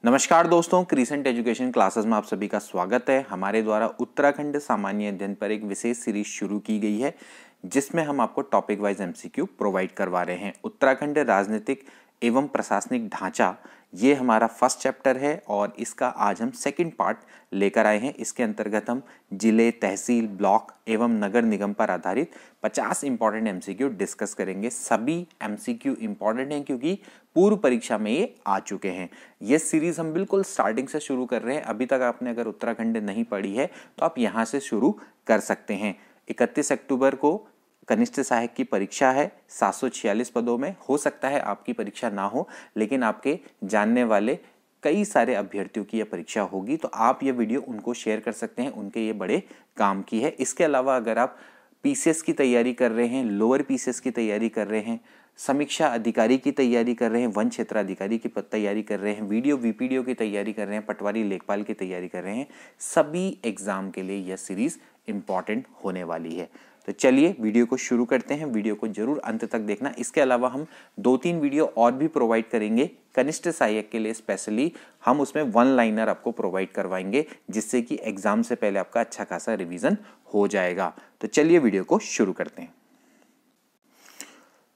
नमस्कार दोस्तों, crescent education classes में आप सभी का स्वागत है। हमारे द्वारा उत्तराखंड सामान्य अध्ययन पर एक विशेष सीरीज शुरू की गई है जिसमें हम आपको टॉपिक वाइज एमसीक्यू प्रोवाइड करवा रहे हैं। उत्तराखंड राजनीतिक एवं प्रशासनिक ढांचा, ये हमारा फर्स्ट चैप्टर है और इसका आज हम सेकंड पार्ट लेकर आए हैं। इसके अंतर्गत हम जिले, तहसील, ब्लॉक एवं नगर निगम पर आधारित 50 इंपॉर्टेंट एमसीक्यू डिस्कस करेंगे। सभी एमसीक्यू इंपॉर्टेंट हैं क्योंकि पूर्व परीक्षा में ये आ चुके हैं। ये सीरीज हम बिल्कुल स्टार्टिंग से शुरू कर रहे हैं। अभी तक आपने अगर उत्तराखंड नहीं पढ़ी है तो आप यहाँ से शुरू कर सकते हैं। 31 अक्टूबर को कनिष्ठ सहायक की परीक्षा है 746 पदों में। हो सकता है आपकी परीक्षा ना हो, लेकिन आपके जानने वाले कई सारे अभ्यर्थियों की यह परीक्षा होगी, तो आप ये वीडियो उनको शेयर कर सकते हैं, उनके ये बड़े काम की है। इसके अलावा अगर आप पीसीएस की तैयारी कर रहे हैं, लोअर पीसीएस की तैयारी कर रहे हैं, समीक्षा अधिकारी की तैयारी कर रहे हैं, वन क्षेत्र अधिकारी की तैयारी कर रहे हैं, वीडियो वीपीडीओ की तैयारी कर रहे हैं, पटवारी लेखपाल की तैयारी कर रहे हैं, सभी एग्जाम के लिए यह सीरीज इंपॉर्टेंट होने वाली है। तो चलिए वीडियो को शुरू करते हैं। वीडियो को जरूर अंत तक देखना। इसके अलावा हम 2-3 वीडियो और भी प्रोवाइड करेंगे कनिष्ठ सहायक के लिए। स्पेशली हम उसमें वन लाइनर आपको प्रोवाइड करवाएंगे जिससे कि एग्जाम से पहले आपका अच्छा खासा रिवीजन हो जाएगा। तो चलिए वीडियो को शुरू करते हैं।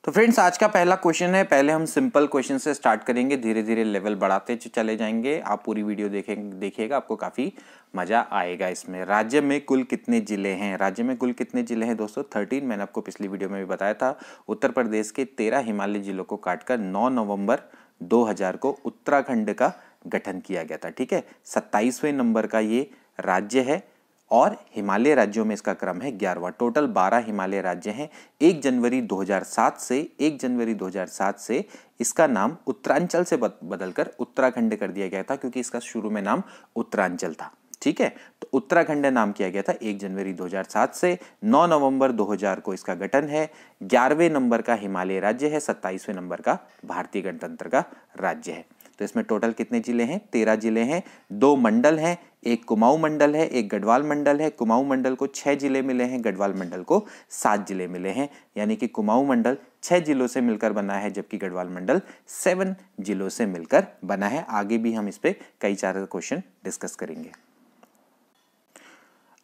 तो फ्रेंड्स, आज का पहला क्वेश्चन है। पहले हम सिंपल क्वेश्चन से स्टार्ट करेंगे, धीरे धीरे लेवल बढ़ाते चले जाएंगे। आप पूरी वीडियो देखिएगा, आपको काफी मजा आएगा इसमें। राज्य में कुल कितने जिले हैं? राज्य में कुल कितने जिले हैं दोस्तों? 13। मैंने आपको पिछली वीडियो में भी बताया था। उत्तर प्रदेश के 13 हिमालय जिलों को काटकर 9 नवंबर 2000 को उत्तराखंड का गठन किया गया था। ठीक है, 27वें नंबर का ये राज्य है और हिमालय राज्यों में इसका क्रम है 11वां। टोटल 12 हिमालय राज्य हैं। 1 जनवरी 2007 से इसका नाम उत्तरांचल से बदलकर उत्तराखंड कर दिया गया था, क्योंकि इसका शुरू में नाम उत्तरांचल था। ठीक है, तो उत्तराखंड नाम किया गया था 1 जनवरी 2007 से। 9 नवंबर 2000 को इसका गठन है। 11वें नंबर का हिमालय राज्य है, 27वें नंबर का भारतीय गणतंत्र का राज्य है। तो इसमें टोटल कितने जिले हैं? 13 जिले हैं। 2 मंडल हैं, एक कुमाऊं मंडल है, एक गढ़वाल मंडल है। कुमाऊं मंडल को 6 जिले मिले हैं, गढ़वाल मंडल को 7 जिले मिले हैं। यानी कि कुमाऊं मंडल 6 जिलों से मिलकर बना है, जबकि गढ़वाल मंडल 7 जिलों से मिलकर बना है। आगे भी हम इस पे कई सारे क्वेश्चन डिस्कस करेंगे।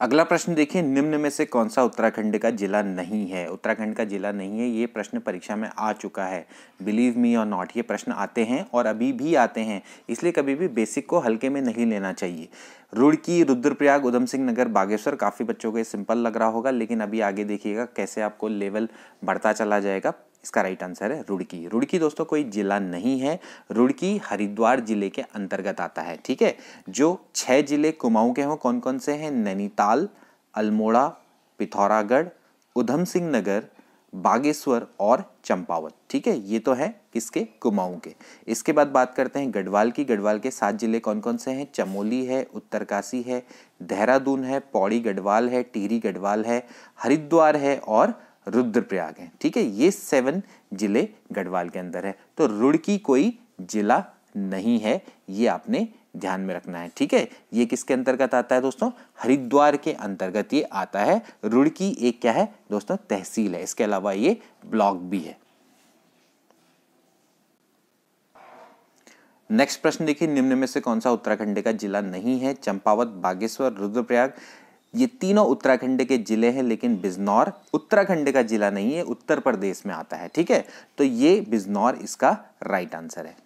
अगला प्रश्न देखिए, निम्न में से कौन सा उत्तराखंड का जिला नहीं है? उत्तराखंड का जिला नहीं है, ये प्रश्न परीक्षा में आ चुका है। बिलीव मी और नॉट, ये प्रश्न आते हैं और अभी भी आते हैं, इसलिए कभी भी बेसिक को हल्के में नहीं लेना चाहिए। रुड़की, रुद्रप्रयाग, उधम सिंह नगर, बागेश्वर, काफी बच्चों को ये सिंपल लग रहा होगा, लेकिन अभी आगे देखिएगा कैसे आपको लेवल बढ़ता चला जाएगा। इसका राइट आंसर है रुड़की। रुड़की दोस्तों कोई जिला नहीं है, रुड़की हरिद्वार जिले के अंतर्गत आता है। ठीक है, जो 6 जिले कुमाऊं के हैं कौन कौन से हैं? नैनीताल, अल्मोड़ा, पिथौरागढ़, उधम सिंह नगर, बागेश्वर और चंपावत। ठीक है, ये तो है किसके? कुमाऊं के। इसके बाद बात करते हैं गढ़वाल की। गढ़वाल के 7 जिले कौन कौन से हैं? चमोली है, उत्तरकाशी है, देहरादून है, पौड़ी गढ़वाल है, टिहरी गढ़वाल है, हरिद्वार है और रुद्रप्रयाग है। ठीक है, ये 7 जिले गढ़वाल के अंदर है। तो रुड़की कोई जिला नहीं है, ये आपने ध्यान में रखना है। ठीक है, ये किसके अंतर्गत आता है दोस्तों? हरिद्वार के अंतर्गत ये आता है। रुड़की एक क्या है दोस्तों? तहसील है। इसके अलावा ये ब्लॉक भी है। नेक्स्ट प्रश्न देखिए, निम्न में से कौन सा उत्तराखंड का जिला नहीं है? चंपावत, बागेश्वर, रुद्रप्रयाग, ये तीनों उत्तराखंड के जिले हैं, लेकिन बिजनौर उत्तराखंड का जिला नहीं है, उत्तर प्रदेश में आता है। ठीक है, तो ये बिजनौर इसका राइट आंसर है।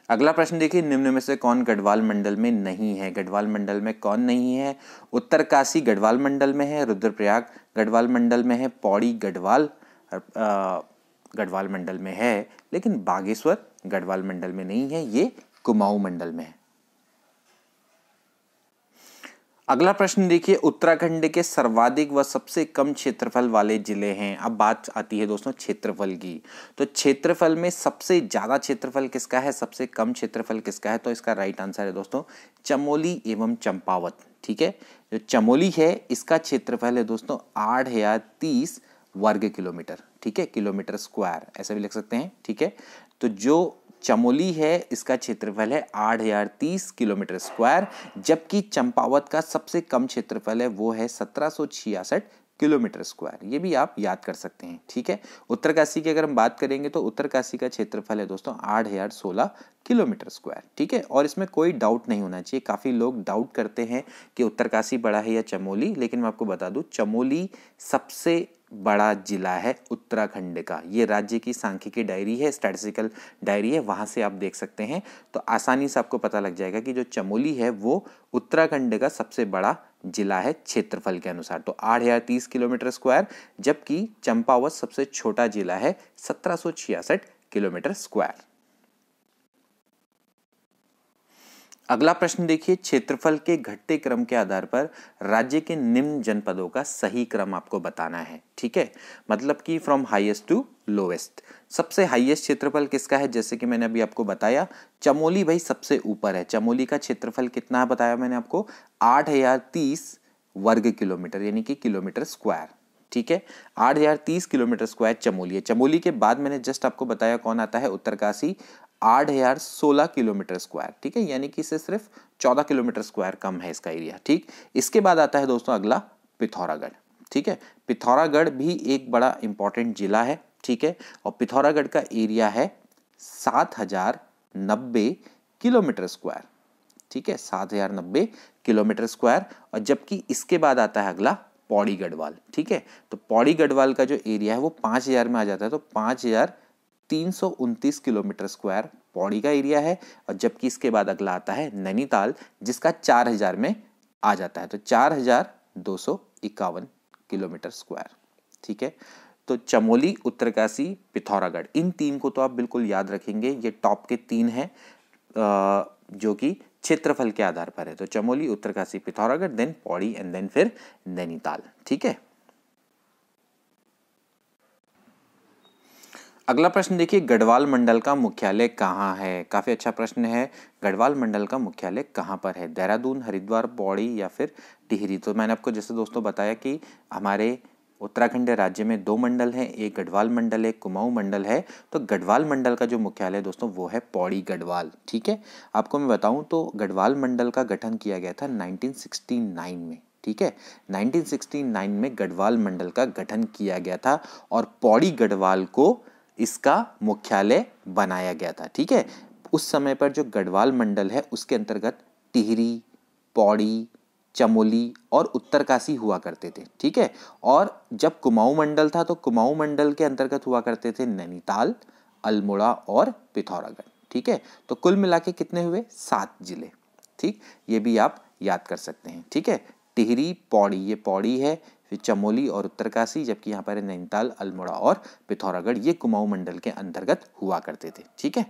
अगला प्रश्न देखिए, निम्न में से कौन गढ़वाल मंडल में नहीं है? गढ़वाल मंडल में कौन नहीं है? उत्तरकाशी गढ़वाल मंडल में है, रुद्रप्रयाग गढ़वाल मंडल में है, पौड़ी गढ़वाल मंडल में है, लेकिन बागेश्वर गढ़वाल मंडल में नहीं है, ये कुमाऊं मंडल में है। अगला प्रश्न देखिए, उत्तराखंड के सर्वाधिक व सबसे कम क्षेत्रफल वाले जिले हैं। अब बात आती है दोस्तों क्षेत्रफल की। तो क्षेत्रफल में सबसे ज्यादा क्षेत्रफल किसका है, सबसे कम क्षेत्रफल किसका है? तो इसका राइट आंसर है दोस्तों चमोली एवं चंपावत। ठीक है, जो चमोली है इसका क्षेत्रफल है दोस्तों 8030 वर्ग किलोमीटर। ठीक है, किलोमीटर स्क्वायर ऐसा भी लिख सकते हैं। ठीक है, तो जो चमोली है इसका क्षेत्रफल है 8030 किलोमीटर स्क्वायर, जबकि चंपावत का सबसे कम क्षेत्रफल है वो है 1766 किलोमीटर स्क्वायर, ये भी आप याद कर सकते हैं। ठीक है, उत्तरकाशी की अगर हम बात करेंगे तो उत्तरकाशी का क्षेत्रफल है दोस्तों 8016 किलोमीटर स्क्वायर। ठीक है, और इसमें कोई डाउट नहीं होना चाहिए। काफ़ी लोग डाउट करते हैं कि उत्तरकाशी बड़ा है या चमोली, लेकिन मैं आपको बता दूं चमोली सबसे बड़ा जिला है उत्तराखंड का। ये राज्य की सांख्यिकी डायरी है, स्टैटिस्टिकल डायरी है, वहाँ से आप देख सकते हैं। तो आसानी से आपको पता लग जाएगा कि जो चमोली है वो उत्तराखंड का सबसे बड़ा जिला है क्षेत्रफल के अनुसार। तो 8030 किलोमीटर स्क्वायर, जबकि चंपावत सबसे छोटा जिला है 1766 किलोमीटर स्क्वायर। अगला प्रश्न देखिए, क्षेत्रफल के घटते क्रम के आधार पर राज्य के निम्न जनपदों का सही क्रम आपको बताना है। ठीक है, मतलब कि फ्रॉम हाईएस्ट टू लोवेस्ट। सबसे हाईएस्ट क्षेत्रफल किसका है, जैसे कि मैंने अभी आपको बताया चमोली भाई सबसे ऊपर है। चमोली का क्षेत्रफल कितना बताया मैंने आपको, 8030 वर्ग किलोमीटर यानी कि किलोमीटर स्क्वायर। ठीक है, 8030 किलोमीटर स्क्वायर चमोली है। चमोली के बाद मैंने जस्ट आपको बताया कौन आता है, उत्तरकाशी, 8016 किलोमीटर स्क्वायर। ठीक है, यानी कि इससे सिर्फ 14 किलोमीटर स्क्वायर कम है इसका एरिया। ठीक, इसके बाद आता है दोस्तों अगला पिथौरागढ़। ठीक है, पिथौरागढ़ भी एक बड़ा इंपॉर्टेंट जिला है। ठीक है, और पिथौरागढ़ का एरिया है 7090 किलोमीटर स्क्वायर। ठीक है, 7090 किलोमीटर स्क्वायर। और जबकि इसके बाद आता है अगला पौड़ी गढ़वाल। ठीक है, तो पौड़ी गढ़वाल का जो एरिया है वो 5000 में आ जाता है, तो 5329 किलोमीटर स्क्वायर पौड़ी का एरिया है। और जबकि इसके बाद अगला आता है नैनीताल, जिसका 4000 में आ जाता है, तो 4251 किलोमीटर स्क्वायर। ठीक है, तो चमोली, उत्तरकाशी, पिथौरागढ़, इन तीन को तो आप बिल्कुल याद रखेंगे। ये टॉप के तीन हैं जो कि क्षेत्रफल के आधार पर है। तो Chamoli, Uttarkashi, Pithoragarh, then Pauri and then फिर नैनीताल। ठीक है, अगला प्रश्न देखिए, गढ़वाल मंडल का मुख्यालय कहाँ है। काफी अच्छा प्रश्न है। गढ़वाल मंडल का मुख्यालय कहाँ पर है, देहरादून, हरिद्वार, पौड़ी या फिर टिहरी। तो मैंने आपको जैसे दोस्तों बताया कि हमारे उत्तराखंड राज्य में 2 मंडल हैं, एक गढ़वाल मंडल है, कुमाऊं मंडल है। तो गढ़वाल मंडल का जो मुख्यालय दोस्तों वो है पौड़ी गढ़वाल। ठीक है, आपको मैं बताऊं तो गढ़वाल मंडल का गठन किया गया था 1969 में। ठीक है, 1969 में गढ़वाल मंडल का गठन किया गया था और पौड़ी गढ़वाल को इसका मुख्यालय बनाया गया था। ठीक है, उस समय पर जो गढ़वाल मंडल है उसके अंतर्गत टिहरी, पौड़ी, चमोली और उत्तरकाशी हुआ करते थे। ठीक है, और जब कुमाऊं मंडल था तो कुमाऊं मंडल के अंतर्गत हुआ करते थे नैनीताल, अल्मोड़ा और पिथौरागढ़। ठीक है, तो कुल मिला के कितने हुए, 7 जिले। ठीक, ये भी आप याद कर सकते हैं। ठीक है, टिहरी, पौड़ी, ये पौड़ी है, फिर चमोली और उत्तरकाशी, जबकि यहाँ पर है नैनीताल, अल्मोड़ा और पिथौरागढ़, ये कुमाऊं मंडल के अंतर्गत हुआ करते थे। ठीक है,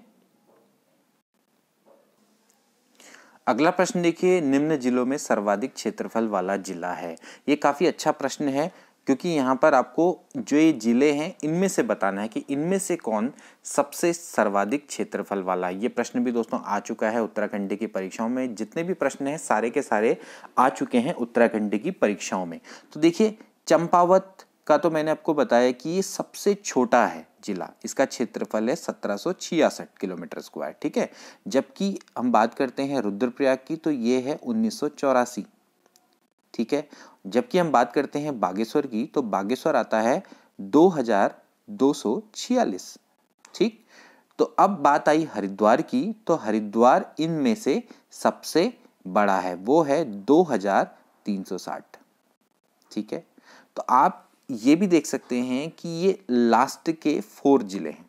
अगला प्रश्न देखिए, निम्न जिलों में सर्वाधिक क्षेत्रफल वाला जिला है। ये काफी अच्छा प्रश्न है क्योंकि यहाँ पर आपको जो ये जिले हैं इनमें से बताना है कि इनमें से कौन सबसे सर्वाधिक क्षेत्रफल वाला है। ये प्रश्न भी दोस्तों आ चुका है उत्तराखंड की परीक्षाओं में। जितने भी प्रश्न हैं सारे के सारे आ चुके हैं उत्तराखंड की परीक्षाओं में। तो देखिए, चंपावत का तो मैंने आपको बताया कि ये सबसे छोटा है जिला, इसका क्षेत्रफल है 1766 किलोमीटर स्क्वायर। ठीक है, जबकि हम बात करते हैं रुद्रप्रयाग की तो ये है 1984। ठीक है, जबकि हम बात करते हैं बागेश्वर की तो बागेश्वर आता है 2246। ठीक, तो अब बात आई हरिद्वार की, तो हरिद्वार इनमें से सबसे बड़ा है, वो है 2360। ठीक है, तो आप ये भी देख सकते हैं कि ये लास्ट के 4 जिले हैं।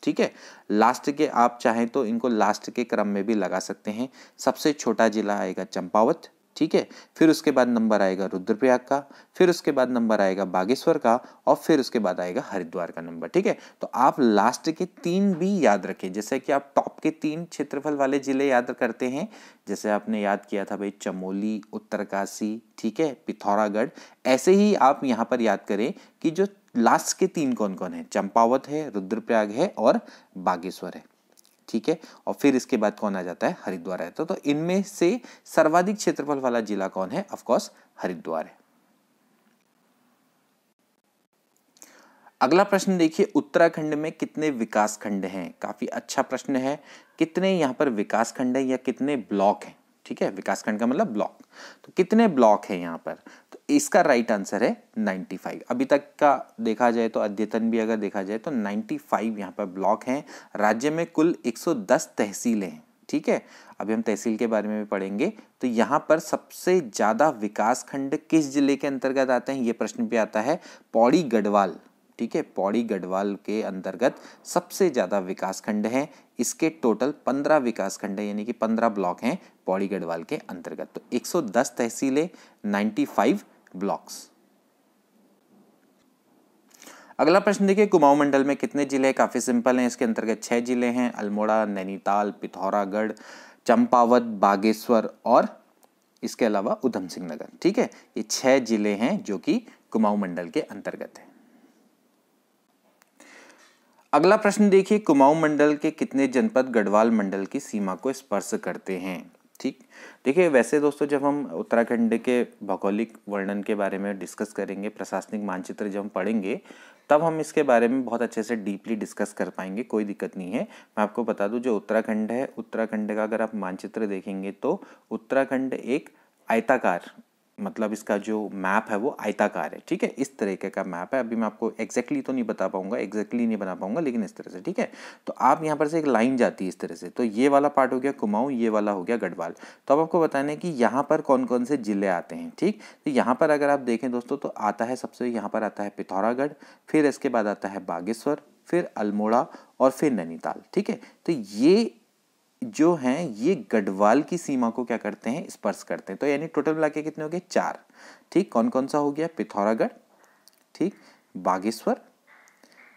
ठीक है, लास्ट के आप चाहें तो इनको लास्ट के क्रम में भी लगा सकते हैं। सबसे छोटा जिला आएगा चंपावत। ठीक है, फिर उसके बाद नंबर आएगा रुद्रप्रयाग का, फिर उसके बाद नंबर आएगा बागेश्वर का और फिर उसके बाद आएगा हरिद्वार का नंबर। ठीक है, तो आप लास्ट के 3 भी याद रखें, जैसे कि आप टॉप के 3 क्षेत्रफल वाले जिले याद करते हैं, जैसे आपने याद किया था भाई चमोली, उत्तरकाशी, ठीक है, पिथौरागढ़। ऐसे ही आप यहाँ पर याद करें कि जो लास्ट के 3 कौन कौन है, चंपावत है, रुद्रप्रयाग है और बागेश्वर है। ठीक है, और फिर इसके बाद कौन आ जाता है, हरिद्वार है। तो इनमें से सर्वाधिक क्षेत्रफल वाला जिला कौन है, ऑफ कोर्स हरिद्वार है। अगला प्रश्न देखिए, उत्तराखंड में कितने विकास खंड हैं। काफी अच्छा प्रश्न है, कितने यहाँ पर विकास खंड है या कितने ब्लॉक हैं। ठीक है, विकासखंड का मतलब ब्लॉक। तो कितने ब्लॉक है यहाँ पर, तो इसका राइट आंसर है 95। अभी तक का देखा जाए तो अद्यतन भी अगर देखा जाए तो 95 यहाँ पर ब्लॉक हैं। राज्य में कुल 110 तहसीलें हैं, ठीक है। अभी हम तहसील के बारे में भी पढ़ेंगे। तो यहाँ पर सबसे ज़्यादा विकासखंड किस जिले के अंतर्गत आते हैं, ये प्रश्न भी आता है। पौड़ी गढ़वाल, ठीक है, पौड़ी गढ़वाल के अंतर्गत सबसे ज़्यादा विकासखंड हैं। इसके टोटल 15 विकासखंड है, यानी कि 15 ब्लॉक हैं पौड़ी गढ़वाल के अंतर्गत। तो 110 तहसीलें, 95 ब्लॉक्स। अगला प्रश्न देखिए, कुमाऊं मंडल में कितने जिले हैं, काफी सिंपल हैं। इसके अंतर्गत 6 जिले हैं, अल्मोड़ा, नैनीताल, पिथौरागढ़, चंपावत, बागेश्वर और इसके अलावा उधम सिंह नगर, ठीक है। ये 6 जिले हैं जो कि कुमाऊं मंडल के अंतर्गत है। अगला प्रश्न देखिए, कुमाऊं मंडल के कितने जनपद गढ़वाल मंडल की सीमा को स्पर्श करते हैं, ठीक। देखिए वैसे दोस्तों, जब हम उत्तराखंड के भौगोलिक वर्णन के बारे में डिस्कस करेंगे, प्रशासनिक मानचित्र जब हम पढ़ेंगे, तब हम इसके बारे में बहुत अच्छे से डीपली डिस्कस कर पाएंगे, कोई दिक्कत नहीं है। मैं आपको बता दूं, जो उत्तराखंड है, उत्तराखंड का अगर आप मानचित्र देखेंगे तो उत्तराखंड एक आयताकार, मतलब इसका जो मैप है वो आयताकार है, ठीक है, इस तरीके का मैप है। अभी मैं आपको एग्जैक्टली तो नहीं बता पाऊंगा, एग्जैक्टली नहीं बना पाऊंगा, लेकिन इस तरह से, ठीक है। तो आप यहाँ पर से एक लाइन जाती है इस तरह से, तो ये वाला पार्ट हो गया कुमाऊं, ये वाला हो गया गढ़वाल। तो अब आपको बताना है कि यहाँ पर कौन कौन से जिले आते हैं, ठीक। तो यहाँ पर अगर आप देखें दोस्तों, तो आता है सबसे, यहाँ पर आता है पिथौरागढ़, फिर इसके बाद आता है बागेश्वर, फिर अल्मोड़ा और फिर नैनीताल, ठीक है। तो ये जो हैं ये गढ़वाल की सीमा को क्या करते हैं, स्पर्श करते हैं। तो यानी टोटल मिला के कितने हो गए, 4, ठीक। कौन कौन सा हो गया, पिथौरागढ़, ठीक, बागेश्वर,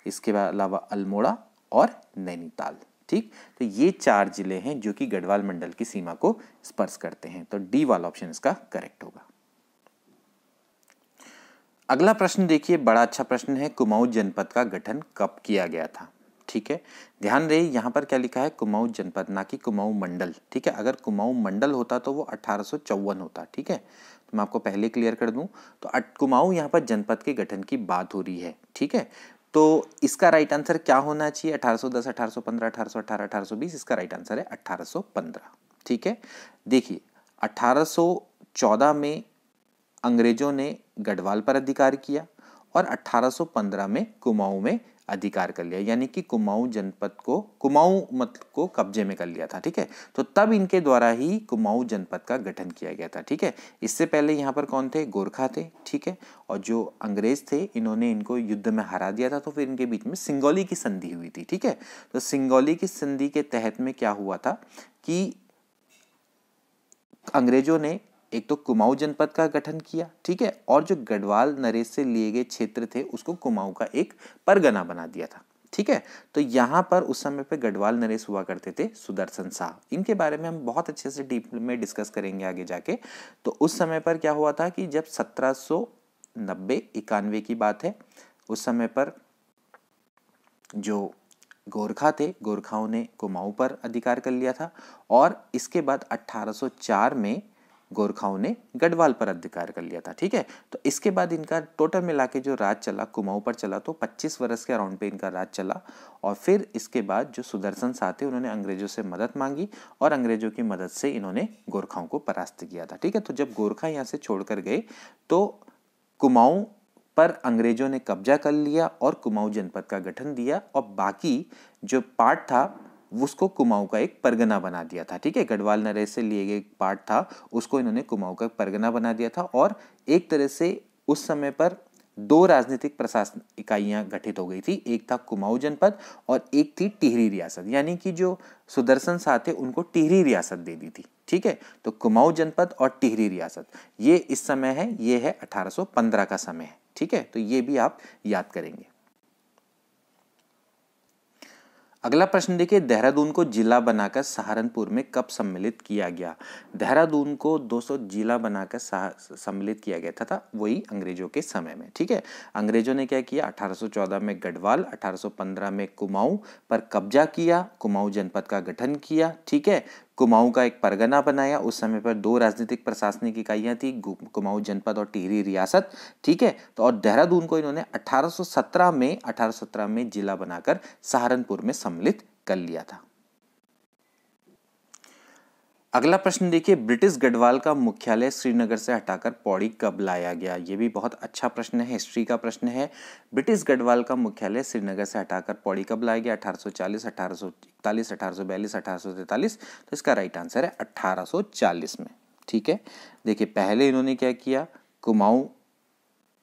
इसके अलावा अल्मोड़ा और नैनीताल, ठीक। तो ये 4 जिले हैं जो कि गढ़वाल मंडल की सीमा को स्पर्श करते हैं। तो डी वाला ऑप्शन इसका करेक्ट होगा। अगला प्रश्न देखिए, बड़ा अच्छा प्रश्न है, कुमाऊं जनपद का गठन कब किया गया था, ठीक है। ध्यान रहे यहाँ पर क्या लिखा है, कुमाऊं जनपद, ना कि कुमाऊं मंडल, ठीक है। अगर कुमाऊं मंडल होता तो वो 1854 होता, ठीक है। तो मैं आपको पहले क्लियर कर दूं, तो कुमाऊं यहाँ पर जनपद के गठन की बात हो रही है, ठीक है। तो इसका राइट आंसर क्या होना चाहिए, 1810, 1815, 1818, 1820, इसका राइट आंसर है 1815, ठीक है। देखिए 1814 में अंग्रेजों ने गढ़वाल पर अधिकार किया और 1815 में कुमाऊं में अधिकार कर लिया, यानी कि कुमाऊं जनपद को, कुमाऊं मत को कब्जे में कर लिया था, ठीक है। तो तब इनके द्वारा ही कुमाऊं जनपद का गठन किया गया था, ठीक है। इससे पहले यहाँ पर कौन थे, गोरखा थे, ठीक है। और जो अंग्रेज थे, इन्होंने इनको युद्ध में हरा दिया था, तो फिर इनके बीच में सिंगौली की संधि हुई थी, ठीक है। तो सिंगौली की संधि के तहत में क्या हुआ था कि अंग्रेजों ने एक तो कुमाऊं जनपद का गठन किया, ठीक है, और जो गढ़वाल नरेश से लिए गए क्षेत्र थे उसको कुमाऊं का एक परगना बना दिया था, ठीक है। तो यहाँ पर उस समय पे गढ़वाल नरेश हुआ करते थे सुदर्शन शाह, इनके बारे में हम बहुत अच्छे से डीप में डिस्कस करेंगे आगे जाके। तो उस समय पर क्या हुआ था कि जब 1790-91 की बात है, उस समय पर जो गोरखा थे, गोरखाओं ने कुमाऊं पर अधिकार कर लिया था, और इसके बाद 1804 में गोरखाओं ने गढ़वाल पर अधिकार कर लिया था, ठीक है। तो इसके बाद इनका टोटल मिला के जो राज चला कुमाऊं पर चला, तो 25 वर्ष के अराउंड पे इनका राज चला। और फिर इसके बाद जो सुदर्शन शाह थे, उन्होंने अंग्रेजों से मदद मांगी और अंग्रेजों की मदद से इन्होंने गोरखाओं को परास्त किया था, ठीक है। तो जब गोरखा यहाँ से छोड़कर गए तो कुमाऊं पर अंग्रेजों ने कब्जा कर लिया और कुमाऊं जनपद का गठन दिया, और बाकी जो पार्ट था उसको कुमाऊं का एक परगना बना दिया था, ठीक है। गढ़वाल नरेश से लिए गए पार्ट था, उसको इन्होंने कुमाऊं का परगना बना दिया था। और एक तरह से उस समय पर 2 राजनीतिक प्रशासन इकाइयां गठित हो गई थी, एक था कुमाऊं जनपद और एक थी टिहरी रियासत, यानी कि जो सुदर्शन शाह थे उनको टिहरी रियासत दे दी थी, ठीक है। तो कुमाऊं जनपद और टिहरी रियासत, ये इस समय है, ये है 1815 का समय है, ठीक है। तो ये भी आप याद करेंगे। अगला प्रश्न देखिए, देहरादून को जिला बनाकर सहारनपुर में कब सम्मिलित किया गया। देहरादून को 200 जिला बनाकर सम्मिलित किया गया था वही अंग्रेजों के समय में, ठीक है। अंग्रेजों ने क्या किया, 1814 में गढ़वाल, 1815 में कुमाऊं पर कब्जा किया, कुमाऊं जनपद का गठन किया, ठीक है। कुमाऊं का एक परगना बनाया, उस समय पर 2 राजनीतिक प्रशासनिक इकाइयां थी, कुमाऊं जनपद और टिहरी रियासत, ठीक है। तो और देहरादून को इन्होंने 1817 में जिला बनाकर सहारनपुर में सम्मिलित कर लिया था। अगला प्रश्न देखिए, ब्रिटिश गढ़वाल का मुख्यालय श्रीनगर से हटाकर पौड़ी कब लाया गया। ये भी बहुत अच्छा प्रश्न है, हिस्ट्री का प्रश्न है। ब्रिटिश गढ़वाल का मुख्यालय श्रीनगर से हटाकर पौड़ी कब लाया गया? 1840, 1841, 1842, 1843। तो इसका राइट आंसर है 1840 में। ठीक है, देखिए पहले इन्होंने क्या किया, कुमाऊं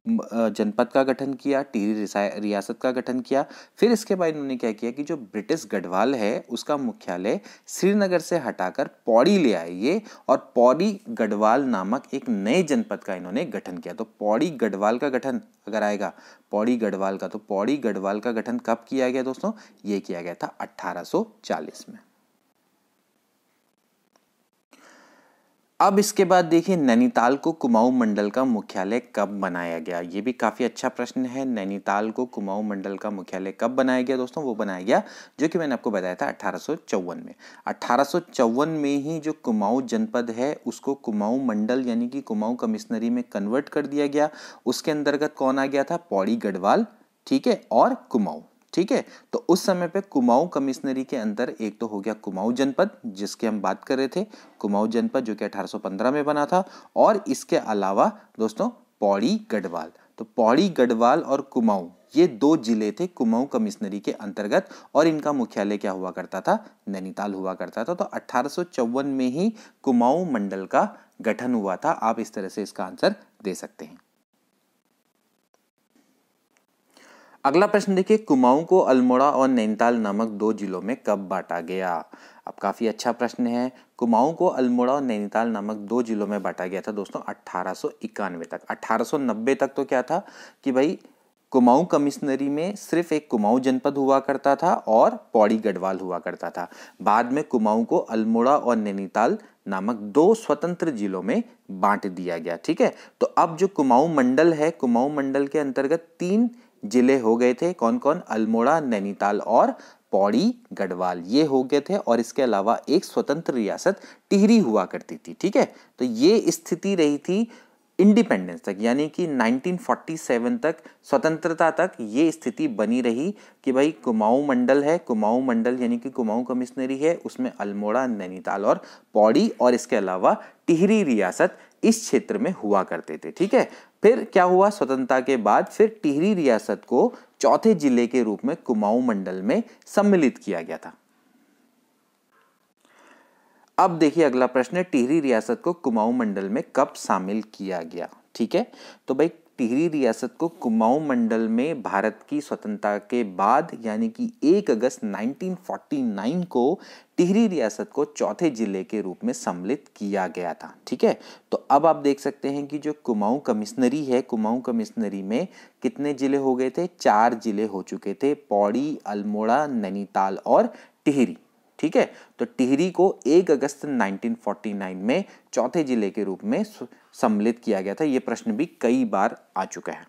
जनपद का गठन किया, टिहरी रियासत का गठन किया। फिर इसके बाद इन्होंने क्या किया कि जो ब्रिटिश गढ़वाल है उसका मुख्यालय श्रीनगर से हटाकर पौड़ी ले आए ये, और पौड़ी गढ़वाल नामक एक नए जनपद का इन्होंने गठन किया। तो पौड़ी गढ़वाल का गठन अगर आएगा पौड़ी गढ़वाल का, तो पौड़ी गढ़वाल का गठन कब किया गया दोस्तों? ये किया गया था 1840 में। अब इसके बाद देखिए, नैनीताल को कुमाऊं मंडल का मुख्यालय कब बनाया गया। ये भी काफ़ी अच्छा प्रश्न है। नैनीताल को कुमाऊं मंडल का मुख्यालय कब बनाया गया दोस्तों? वो बनाया गया, जो कि मैंने आपको बताया था, 1854 में। 1854 में ही जो कुमाऊं जनपद है उसको कुमाऊं मंडल यानी कि कुमाऊं कमिश्नरी में कन्वर्ट कर दिया गया। उसके अंतर्गत कौन आ गया था? पौड़ी गढ़वाल, ठीक है, और कुमाऊं। ठीक है, तो उस समय पे कुमाऊं कमिश्नरी के अंदर एक तो हो गया कुमाऊं जनपद, जिसकी हम बात कर रहे थे, कुमाऊं जनपद जो कि 1815 में बना था, और इसके अलावा दोस्तों पौड़ी गढ़वाल। तो पौड़ी गढ़वाल और कुमाऊं ये दो जिले थे कुमाऊं कमिश्नरी के अंतर्गत, और इनका मुख्यालय क्या हुआ करता था? नैनीताल हुआ करता था। तो 1854 में ही कुमाऊं मंडल का गठन हुआ था। आप इस तरह से इसका आंसर दे सकते हैं। अगला प्रश्न देखिए, कुमाऊं को अल्मोड़ा और नैनीताल नामक दो जिलों में कब बांटा गया। अब काफी अच्छा प्रश्न है। कुमाऊं को अल्मोड़ा और नैनीताल नामक दो जिलों में बांटा गया था दोस्तों 1891 तक। 1890 तक तो क्या था कि भाई कुमाऊं कमिश्नरी में सिर्फ एक कुमाऊं जनपद हुआ करता था और पौड़ी गढ़वाल हुआ करता था। बाद में कुमाऊं को अल्मोड़ा और नैनीताल नामक दो स्वतंत्र जिलों में बांट दिया गया। ठीक है, तो अब जो कुमाऊं मंडल है, कुमाऊं मंडल के अंतर्गत 3 जिले हो गए थे। कौन कौन? अल्मोड़ा, नैनीताल और पौड़ी गढ़वाल, ये हो गए थे। और इसके अलावा एक स्वतंत्र रियासत टिहरी हुआ करती थी। ठीक है, तो ये स्थिति रही थी इंडिपेंडेंस तक, यानी कि 1947 तक, स्वतंत्रता तक ये स्थिति बनी रही कि भाई कुमाऊं मंडल है, कुमाऊं मंडल यानी कि कुमाऊं कमिश्नरी है, उसमें अल्मोड़ा, नैनीताल और पौड़ी, और इसके अलावा टिहरी रियासत इस क्षेत्र में हुआ करते थे। ठीक है, फिर क्या हुआ? स्वतंत्रता के बाद फिर टिहरी रियासत को चौथे जिले के रूप में कुमाऊं मंडल में सम्मिलित किया गया था। अब देखिए अगला प्रश्न है, टिहरी रियासत को कुमाऊं मंडल में कब शामिल किया गया। ठीक है, तो भाई टिहरी रियासत को कुमाऊं मंडल में भारत की स्वतंत्रता के बाद यानी कि 1 अगस्त 1949 को टिहरी रियासत को चौथे जिले के रूप में सम्मिलित किया गया था। ठीक है, तो अब आप देख सकते हैं कि जो कुमाऊं कमिश्नरी है, कुमाऊं कमिश्नरी में कितने जिले हो गए थे? 4 जिले हो चुके थे, पौड़ी, अल्मोड़ा, नैनीताल और टिहरी। ठीक है, तो टिहरी को 1 अगस्त 1949 में चौथे जिले के रूप में सम्मिलित किया गया था। यह प्रश्न भी कई बार आ चुका है।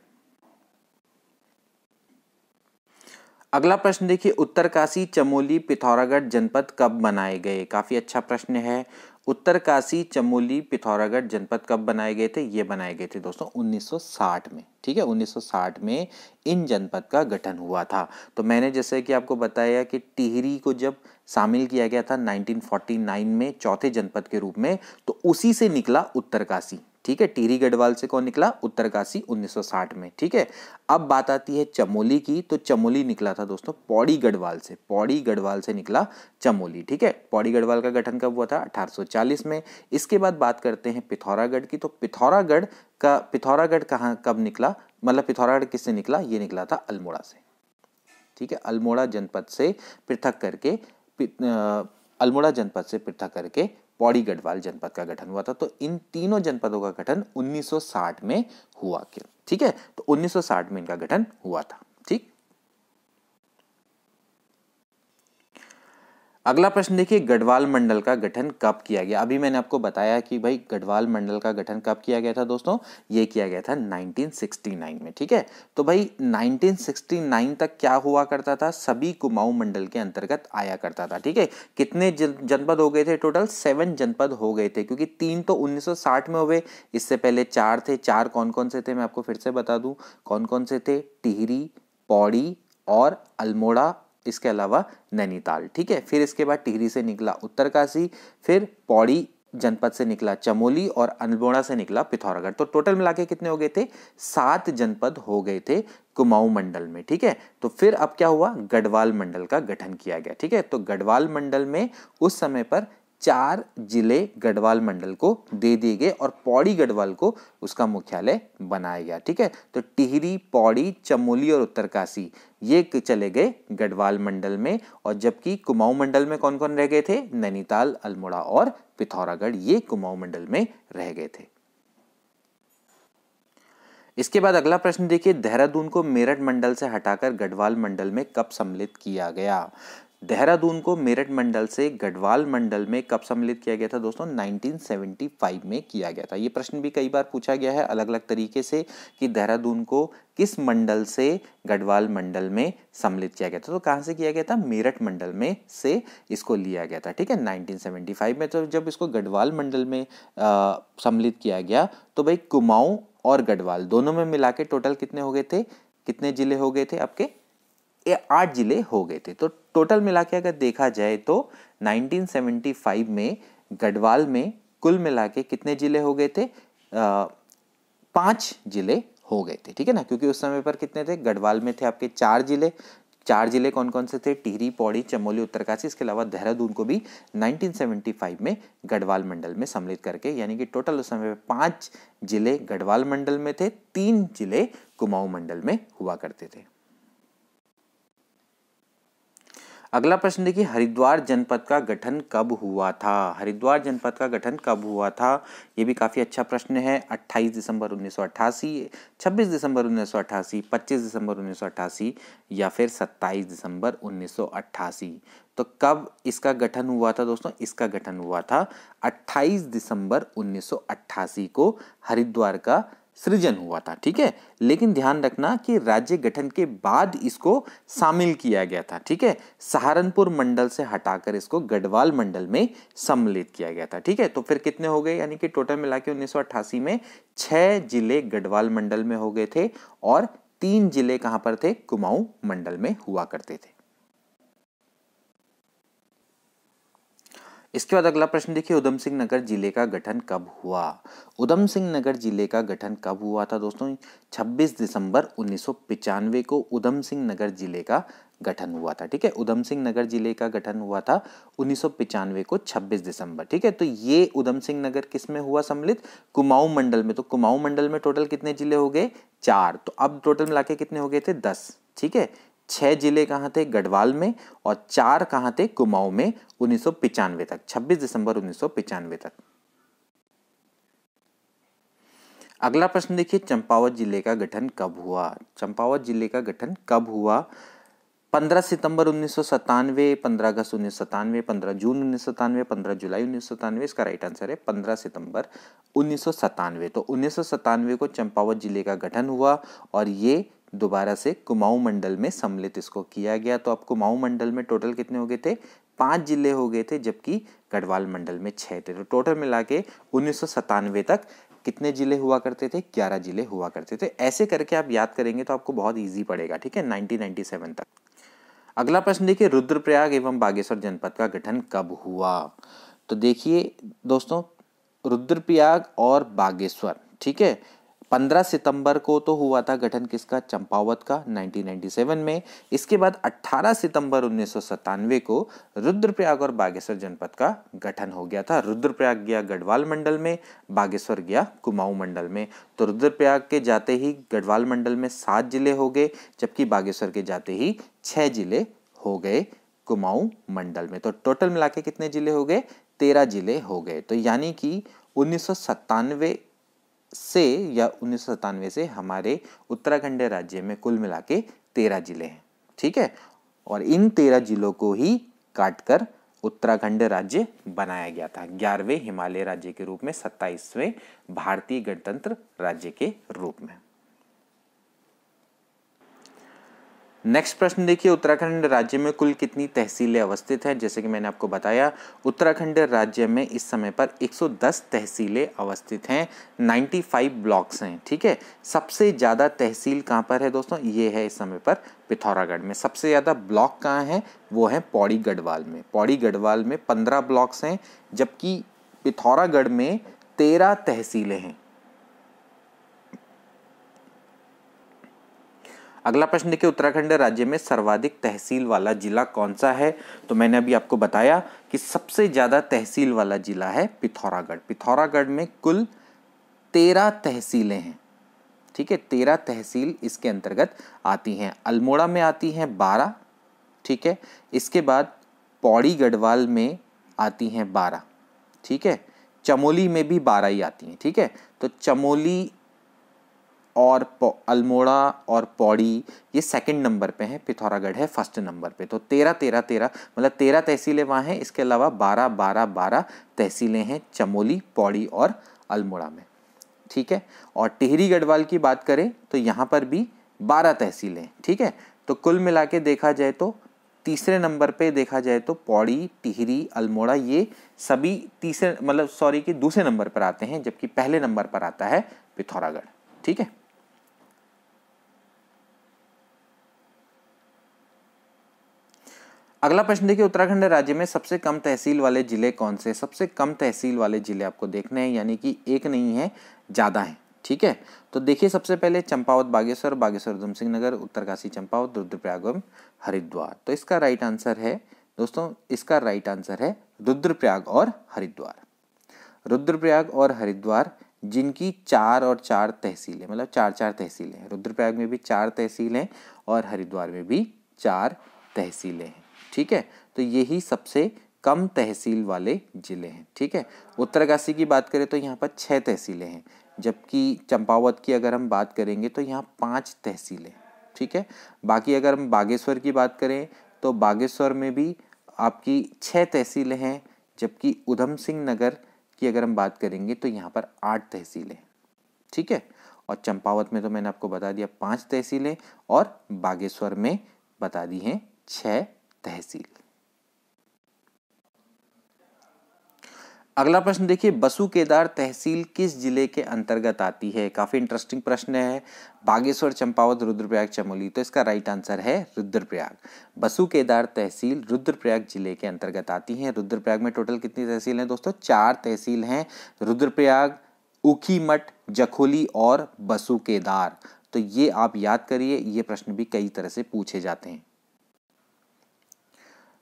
अगला प्रश्न देखिए, उत्तरकाशी, चमोली, पिथौरागढ़ जनपद कब बनाए गए। काफी अच्छा प्रश्न है। उत्तरकाशी, चमोली, पिथौरागढ़ जनपद कब बनाए गए थे? ये बनाए गए थे दोस्तों 1960 में। ठीक है, 1960 में इन जनपद का गठन हुआ था। तो मैंने जैसे कि आपको बताया कि टिहरी को जब शामिल किया गया था 1949 में चौथे जनपद के रूप में, तो उसी से निकला उत्तरकाशी। ठीक है, टिहरी गढ़वाल से कौन निकला? उत्तरकाशी 1960 में। ठीक है, अब बात आती है चमोली की, तो चमोली निकला था दोस्तों पौड़ी गढ़वाल से। पौड़ी गढ़वाल से निकला चमोली। ठीक है, पौड़ी गढ़वाल का गठन कब हुआ था? 1840 में। इसके बाद बात करते हैं पिथौरागढ़ की, तो पिथौरागढ़ कहाँ कब निकला, मतलब पिथौरागढ़ किससे निकला? ये निकला था अल्मोड़ा से। ठीक है, अल्मोड़ा जनपद से पृथक करके अल्मोड़ा जनपद से पृथक करके पौड़ी गढ़वाल जनपद का गठन हुआ था। तो इन तीनों जनपदों का गठन 1960 में हुआ। ठीक है, तो 1960 में इनका गठन हुआ था। ठीक, अगला प्रश्न देखिए, गढ़वाल मंडल का गठन कब किया गया। अभी मैंने आपको बताया कि भाई गढ़वाल मंडल का गठन कब किया गया था दोस्तों? ये किया गया था 1969 में। ठीक है, तो भाई 1969 तक क्या हुआ करता था? सभी कुमाऊं मंडल के अंतर्गत आया करता था। ठीक है, कितने जनपद हो गए थे? टोटल 7 जनपद हो गए थे, क्योंकि 3 तो 1960 में हुए, इससे पहले 4 थे। 4 कौन कौन से थे मैं आपको फिर से बता दूं, कौन कौन से थे? टिहरी, पौड़ी और अल्मोड़ा, इसके अलावा नैनीताल। ठीक है, फिर इसके बाद टिहरी से निकला उत्तरकाशी, फिर पौड़ी जनपद से निकला चमोली और अल्मोड़ा से निकला पिथौरागढ़। तो टोटल मिला के कितने हो गए थे? 7 जनपद हो गए थे कुमाऊं मंडल में। ठीक है, तो फिर अब क्या हुआ? गढ़वाल मंडल का गठन किया गया। ठीक है, तो गढ़वाल मंडल में उस समय पर 4 जिले गढ़वाल मंडल को दे दिए गए और पौड़ी गढ़वाल को उसका मुख्यालय बनाया गया। ठीक है, तो टिहरी, पौड़ी, चमोली और उत्तरकाशी ये चले गए गढ़वाल मंडल में, और जबकि कुमाऊं मंडल में कौन कौन रह गए थे? नैनीताल, अल्मोड़ा और पिथौरागढ़ ये कुमाऊं मंडल में रह गए थे। इसके बाद अगला प्रश्न देखिए, देहरादून को मेरठ मंडल से हटाकर गढ़वाल मंडल में कब सम्मिलित किया गया? देहरादून को मेरठ मंडल से गढ़वाल मंडल में कब सम्मिलित किया गया था दोस्तों? 1975 में किया गया था। ये प्रश्न भी कई बार पूछा गया है अलग अलग तरीके से कि देहरादून को किस मंडल से गढ़वाल मंडल में सम्मिलित किया गया था। तो कहाँ से किया गया था? मेरठ मंडल में से इसको लिया गया था। ठीक है, 1975 में। तो जब इसको गढ़वाल मंडल में सम्मिलित किया गया तो भाई कुमाऊं और गढ़वाल दोनों में मिला के टोटल कितने हो गए थे? कितने जिले हो गए थे आपके? 8 जिले हो गए थे। तो टोटल मिला के अगर देखा जाए तो 1975 में गढ़वाल में कुल मिला के कितने जिले हो गए थे? 5 जिले हो गए थे। ठीक है ना, क्योंकि उस समय पर कितने थे? गढ़वाल में थे आपके 4 जिले। 4 जिले कौन कौन से थे? टिहरी, पौड़ी, चमोली, उत्तरकाशी। इसके अलावा देहरादून को भी 1975 में गढ़वाल मंडल में सम्मिलित करके, यानी कि टोटल उस समय 5 जिले गढ़वाल मंडल में थे, 3 जिले कुमाऊं मंडल में हुआ करते थे। अगला प्रश्न देखिए, हरिद्वार जनपद का गठन कब हुआ था? हरिद्वार जनपद का गठन कब हुआ था? ये भी काफी अच्छा प्रश्न है। 28 दिसंबर 1988, 26 दिसंबर 1988, 25 दिसंबर 1988 या फिर 27 दिसंबर 1988। तो कब इसका गठन हुआ था दोस्तों? इसका गठन हुआ था 28 दिसंबर 1988 को हरिद्वार का सृजन हुआ था। ठीक है, लेकिन ध्यान रखना कि राज्य गठन के बाद इसको शामिल किया गया था। ठीक है, सहारनपुर मंडल से हटाकर इसको गढ़वाल मंडल में सम्मिलित किया गया था। ठीक है, तो फिर कितने हो गए? यानी कि टोटल मिला के 1988 में 6 जिले गढ़वाल मंडल में हो गए थे और 3 जिले कहां पर थे? कुमाऊं मंडल में हुआ करते थे। इसके बाद अगला प्रश्न देखिए, उधम सिंह नगर जिले का गठन कब हुआ? उधम सिंह नगर जिले का गठन कब हुआ था दोस्तों? 26 दिसंबर 1995 को उधम सिंह नगर जिले का गठन हुआ था। ठीक है, उधम सिंह नगर जिले का गठन हुआ था 1995 को 26 दिसंबर। ठीक है, तो ये उधम सिंह नगर किस में हुआ सम्मिलित? कुमाऊं मंडल में। तो कुमाऊं मंडल में टोटल कितने जिले हो गए? 4। तो अब टोटल मिला के कितने हो गए थे? 10। ठीक है, 6 जिले कहाँ थे? गढ़वाल में, और 4 कहाँ थे? कुमाऊं में 1995 तक, 26 दिसंबर 1995 तक। अगला प्रश्न देखिए, चंपावत जिले का गठन कब हुआ? चंपावत जिले का गठन कब हुआ? 15 सितंबर 1997, 15 अगस्त 1997, 15 जून 1997, 15 जुलाई 1997। इसका राइट आंसर है 15 सितंबर 1997। तो 1997 को चंपावत जिले का गठन हुआ और ये दोबारा से कुमाऊं मंडल में सम्मिलित इसको किया गया। तो अब कुमाऊं मंडल में टोटल कितने हो गए थे? 5 जिले हो गए थे, जबकि गढ़वाल मंडल में 6 थे। तो टोटल मिला के 1997 तक कितने जिले हुआ करते थे? 11 जिले हुआ करते थे। ऐसे करके आप याद करेंगे तो आपको बहुत ईजी पड़ेगा। ठीक है, 1997 तक। अगला प्रश्न देखिए, रुद्रप्रयाग एवं बागेश्वर जनपद का गठन कब हुआ? तो देखिए दोस्तों, रुद्रप्रयाग और बागेश्वर, ठीक है, 15 सितंबर को तो हुआ था गठन किसका? चंपावत का, 1997 में। इसके बाद 18 सितंबर 1997 को रुद्रप्रयाग और बागेश्वर जनपद का गठन हो गया था। रुद्रप्रयाग गया गढ़वाल मंडल में, बागेश्वर गया कुमाऊं मंडल में। तो रुद्रप्रयाग के जाते ही गढ़वाल मंडल में 7 जिले हो गए, जबकि बागेश्वर के जाते ही 6 जिले हो गए कुमाऊं मंडल में। तो टोटल मिला के कितने जिले हो गए? 13 जिले हो गए। तो यानी कि 1997 से हमारे उत्तराखंड राज्य में कुल मिला के 13 जिले हैं। ठीक है, और इन 13 जिलों को ही काटकर उत्तराखंड राज्य बनाया गया था 11वें हिमालय राज्य के रूप में, 27वें भारतीय गणतंत्र राज्य के रूप में। नेक्स्ट प्रश्न देखिए, उत्तराखंड राज्य में कुल कितनी तहसीलें अवस्थित हैं? जैसे कि मैंने आपको बताया, उत्तराखंड राज्य में इस समय पर 110 तहसीलें अवस्थित हैं, 95 ब्लॉक्स हैं। ठीक है, सबसे ज़्यादा तहसील कहाँ पर है दोस्तों? ये है इस समय पर पिथौरागढ़ में। सबसे ज़्यादा ब्लॉक कहाँ हैं? वो है पौड़ी गढ़वाल में। पौड़ी गढ़वाल में 15 ब्लॉक्स हैं, जबकि पिथौरागढ़ में 13 तहसीलें हैं। अगला प्रश्न देखिए, उत्तराखंड राज्य में सर्वाधिक तहसील वाला जिला कौन सा है? तो मैंने अभी आपको बताया कि सबसे ज्यादा तहसील वाला जिला है पिथौरागढ़। पिथौरागढ़ में कुल 13 तहसीलें हैं। ठीक है, 13 तहसील इसके अंतर्गत आती हैं। अल्मोड़ा में आती हैं 12। ठीक है, इसके बाद पौड़ी गढ़वाल में आती हैं 12। ठीक है, चमोली में भी 12 ही आती हैं। ठीक है, तो चमोली और अल्मोड़ा और पौड़ी ये सेकंड नंबर पे हैं, पिथौरागढ़ है फर्स्ट नंबर पे। तो 13 13 13 मतलब 13 तहसीलें वहाँ हैं। इसके अलावा 12 12 12 तहसीलें हैं चमोली, पौड़ी और अल्मोड़ा में। ठीक है, और टिहरी गढ़वाल की बात करें तो यहाँ पर भी 12 तहसीलें। ठीक है, तो कुल मिला के देखा जाए तो तीसरे नंबर पे देखा जाए तो पौड़ी, टिहरी, अल्मोड़ा ये सभी तीसरे मतलब सॉरी कि दूसरे नंबर पर आते हैं, जबकि पहले नंबर पर आता है पिथौरागढ़। ठीक है, अगला प्रश्न देखिए, उत्तराखंड राज्य में सबसे कम तहसील वाले जिले कौन से? सबसे कम तहसील वाले जिले आपको देखने हैं, यानी कि एक नहीं है, ज्यादा है। ठीक है, तो देखिए सबसे पहले चंपावत बागेश्वर, बागेश्वर उधमसिंह नगर, उत्तरकाशी चंपावत, रुद्रप्रयाग एवं हरिद्वार। तो इसका राइट आंसर है दोस्तों, इसका राइट आंसर है रुद्रप्रयाग और हरिद्वार। रुद्रप्रयाग और हरिद्वार जिनकी 4 और 4 तहसीलें मतलब 4 तहसीलें हैं। रुद्रप्रयाग में भी 4 तहसीलें और हरिद्वार में भी 4 तहसीलें हैं। ठीक है, तो यही सबसे कम तहसील वाले जिले हैं। ठीक है, उत्तरकाशी की बात करें तो यहाँ पर 6 तहसीलें हैं, जबकि चंपावत की अगर हम बात करेंगे तो यहाँ 5 तहसीलें। ठीक है, बाकी अगर हम बागेश्वर की बात करें तो बागेश्वर में भी आपकी 6 तहसीलें हैं, जबकि उधमसिंह नगर की अगर हम बात करेंगे तो यहाँ पर 8 तहसीलें। ठीक है, और चंपावत में तो मैंने आपको बता दिया 5 तहसीलें और बागेश्वर में बता दी हैं 6 तहसील। अगला प्रश्न देखिए, बसु केदार तहसील किस जिले के अंतर्गत आती है? काफी इंटरेस्टिंग प्रश्न है। बागेश्वर, चंपावत, रुद्रप्रयाग, चमोली, तो इसका राइट आंसर है रुद्रप्रयाग। बसु केदार तहसील रुद्रप्रयाग जिले के अंतर्गत आती है। रुद्रप्रयाग में टोटल कितनी तहसील हैं दोस्तों? 4 तहसील हैं, रुद्रप्रयाग, ऊखीमठ, जखोली और बसु केदार। तो ये आप याद करिए, ये प्रश्न भी कई तरह से पूछे जाते हैं।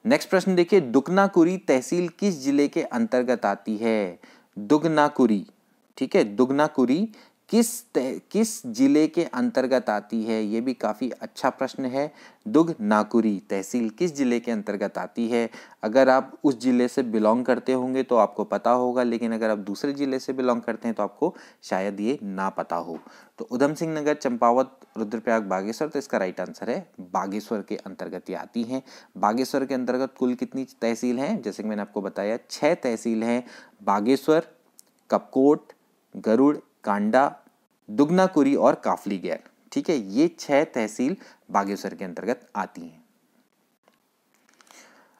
नेक्स्ट प्रश्न देखिए, दुगनाकुरी तहसील किस जिले के अंतर्गत आती है? दुगनाकुरी, ठीक है, दुगनाकुरी किस जिले के अंतर्गत आती है? ये भी काफी अच्छा प्रश्न है। दुगनाकुरी तहसील किस जिले के अंतर्गत आती है? अगर आप उस जिले से बिलोंग करते होंगे तो आपको पता होगा, लेकिन अगर आप दूसरे जिले से बिलोंग करते हैं तो आपको शायद ये ना पता हो। तो उधमसिंह नगर, चंपावत, रुद्रप्रयाग, बागेश्वर, तो इसका राइट आंसर है बागेश्वर के अंतर्गत ये आती हैं। बागेश्वर के अंतर्गत कुल कितनी तहसील हैं? जैसे कि मैंने आपको बताया 6 तहसील हैं। बागेश्वर, कपकोट, गरुड़, कांडा, दुगनाकुरी और काफली गैर। ठीक है, ये 6 तहसील बागेश्वर के अंतर्गत आती हैं।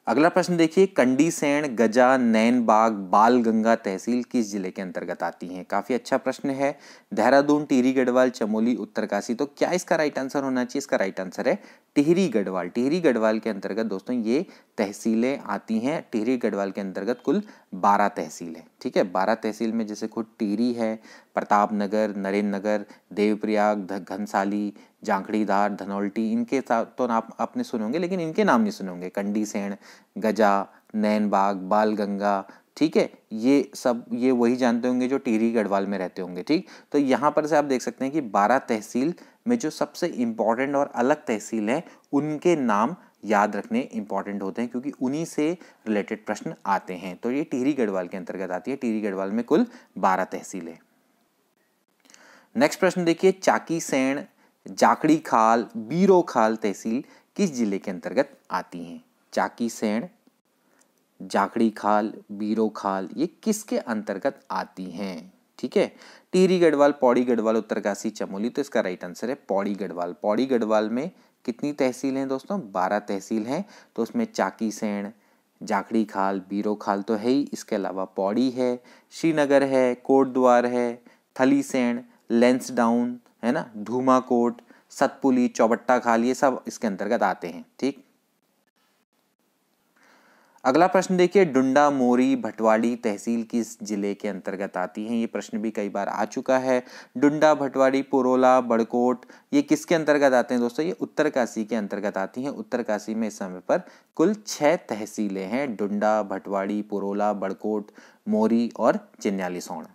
अगला प्रश्न देखिए, कंडीसेण, गजा, नैनबाग, बालगंगा तहसील किस जिले के अंतर्गत आती हैं? काफी अच्छा प्रश्न है। देहरादून, टिहरी गढ़वाल, चमोली, उत्तरकाशी, तो क्या इसका राइट आंसर होना चाहिए? इसका राइट आंसर है टिहरी गढ़वाल। टिहरी गढ़वाल के अंतर्गत दोस्तों ये तहसीलें आती हैं। टिहरी गढ़वाल के अंतर्गत कुल 12 तहसील है। ठीक है, 12 तहसील में जैसे खुद टिहरी है, प्रतापनगर, नरेंद्र नगर, देवप्रयाग, घनसाली, जांखड़ीधार, धनौल्टी, इनके साथ तो आप आपने सुने होंगे, लेकिन इनके नाम नहीं सुने होंगे। कंडीसेण, गजा, नैनबाग, बालगंगा, ठीक है, ये सब ये वही जानते होंगे जो टिहरी गढ़वाल में रहते होंगे। ठीक, तो यहाँ पर से आप देख सकते हैं कि 12 तहसील में जो सबसे इंपॉर्टेंट और अलग तहसील है उनके नाम याद रखने इंपॉर्टेंट होते हैं, क्योंकि उन्हीं से रिलेटेड प्रश्न आते हैं। तो ये टिहरी गढ़वाल के अंतर्गत आती है। टिहरी गढ़वाल में कुल 12 तहसील है। नेक्स्ट प्रश्न देखिए, चाकीसेण, जाखड़ी खाल, बीरो खाल तहसील किस जिले के अंतर्गत आती हैं? चाकीसेण, जाखड़ी खाल, बीरो खाल, ये किसके अंतर्गत आती हैं? ठीक है, टिहरी गढ़वाल, पौड़ी गढ़वाल, उत्तरकाशी, चमोली, तो इसका राइट आंसर है पौड़ी गढ़वाल। पौड़ी गढ़वाल में कितनी तहसील हैं दोस्तों? 12 तहसील हैं। तो उसमें चाकीसेण, जाखड़ी खाल, बीरो खाल तो है ही, इसके अलावा पौड़ी है, श्रीनगर है, कोटद्वार है, थलीसेण, लेंसडाउन है ना, धूमाकोट, सतपुली, चौबट्टा खाल, ये सब इसके अंतर्गत आते हैं। ठीक, अगला प्रश्न देखिए, डुंडा मोरी भटवाड़ी तहसील किस जिले के अंतर्गत आती है? ये प्रश्न भी कई बार आ चुका है। डुंडा, भटवाड़ी, पुरोला, बड़कोट ये किसके अंतर्गत आते हैं दोस्तों? ये उत्तरकाशी के अंतर्गत आती हैं। उत्तरकाशी में इस समय पर कुल 6 तहसीलें हैं, डुंडा, भटवाड़ी, पुरोला, बड़कोट, मोरी और चिन्यालीसौड़।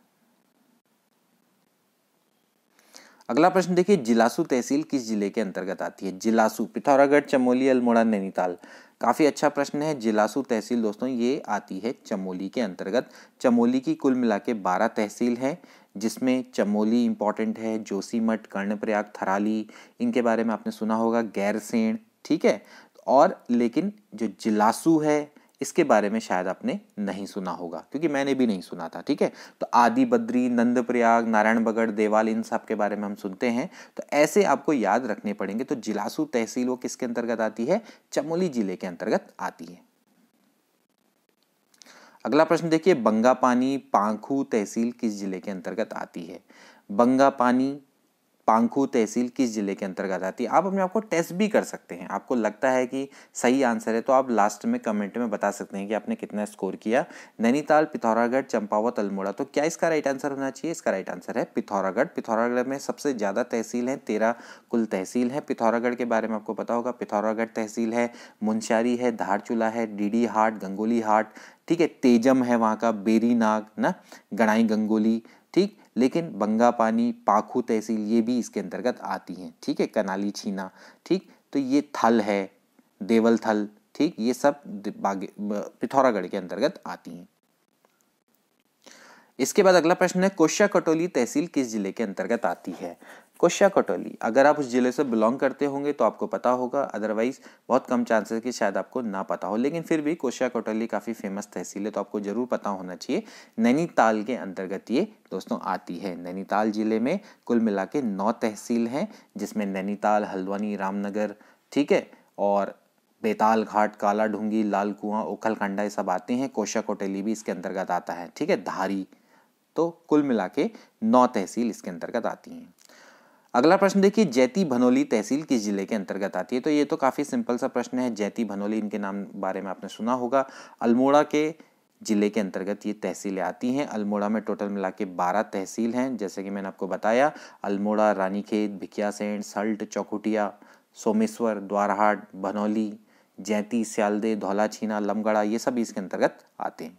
अगला प्रश्न देखिए, जिलासू तहसील किस जिले के अंतर्गत आती है? जिलासू पिथौरागढ़, चमोली, अल्मोड़ा, नैनीताल। काफी अच्छा प्रश्न है। जिलासू तहसील दोस्तों ये आती है चमोली के अंतर्गत। चमोली की कुल मिला के 12 तहसील है, जिसमें चमोली इंपॉर्टेंट है, जोशीमठ, कर्णप्रयाग, थराली, इनके बारे में आपने सुना होगा, गैरसेन, ठीक है। और लेकिन जो जिलासू है इसके बारे में शायद आपने नहीं सुना होगा, क्योंकि मैंने भी नहीं सुना था, ठीक है। तो आदि बद्री, नंदप्रयाग, नारायणबगड़, देवाल, इन सब के बारे में हम सुनते हैं, तो ऐसे आपको याद रखने पड़ेंगे। तो जिलासू तहसील वो किसके अंतर्गत आती है? चमोली जिले के अंतर्गत आती है। अगला प्रश्न देखिए, बंगापानी पांखू तहसील किस जिले के अंतर्गत आती है? बंगापानी पांखू तहसील किस जिले के अंतर्गत आती है? आप अपने आप को टेस्ट भी कर सकते हैं। आपको लगता है कि सही आंसर है तो आप लास्ट में कमेंट में बता सकते हैं कि आपने कितना स्कोर किया। नैनीताल, पिथौरागढ़, चंपावत, अल्मोड़ा। तो क्या इसका राइट आंसर होना चाहिए? इसका राइट आंसर है पिथौरागढ़। पिथौरागढ़ में सबसे ज़्यादा तहसील हैं, 13 कुल तहसील हैं। पिथौरागढ़ के बारे में आपको पता होगा, पिथौरागढ़ तहसील है, मुंशियारी है, धारचूला है, डीडी हाट, गंगोली हाट, ठीक है, तेजम है वहाँ का, बेरीनाग ना, गणाई गंगोली, ठीक। लेकिन बंगापानी, पाखू तहसील ये भी इसके अंतर्गत आती हैं, ठीक है, कनाली छीना, ठीक। तो ये थल है, देवल थल, ठीक, ये सब पिथौरागढ़ के अंतर्गत आती हैं। इसके बाद अगला प्रश्न है, कोश्या कटोली तहसील किस जिले के अंतर्गत आती है? कोश्या कटोली, अगर आप उस जिले से बिलोंग करते होंगे तो आपको पता होगा, अदरवाइज बहुत कम चांसेस कि शायद आपको ना पता हो, लेकिन फिर भी कोश्या कटोली काफ़ी फेमस तहसील है तो आपको जरूर पता होना चाहिए। नैनीताल के अंतर्गत ये दोस्तों आती है। नैनीताल जिले में कुल मिला के 9 तहसील हैं, जिसमें नैनीताल, हल्द्वानी, रामनगर, ठीक है, और बेताल घाट, काला ढूंगी, लाल कुआं, ओखलकांडा ये सब आते हैं। कोश्या कटोली भी इसके अंतर्गत आता है, ठीक है, धारी। तो कुल मिला के 9 तहसील इसके अंतर्गत आती हैं। अगला प्रश्न देखिए, जैती भनोली तहसील किस जिले के अंतर्गत आती है? तो ये तो काफी सिंपल सा प्रश्न है। जैती भनोली, इनके नाम बारे में आपने सुना होगा। अल्मोड़ा के जिले के अंतर्गत ये तहसीलें आती हैं। अल्मोड़ा में टोटल मिला के 12 तहसील हैं, जैसे कि मैंने आपको बताया, अल्मोड़ा, रानीखेत, भिकियासैंण, सल्ट, चौखुटिया, सोमेश्वर, द्वारहाट, भनोली, जैती, स्यालदे, धौलाछीना, लमगड़ा, ये सब इसके अंतर्गत आते हैं।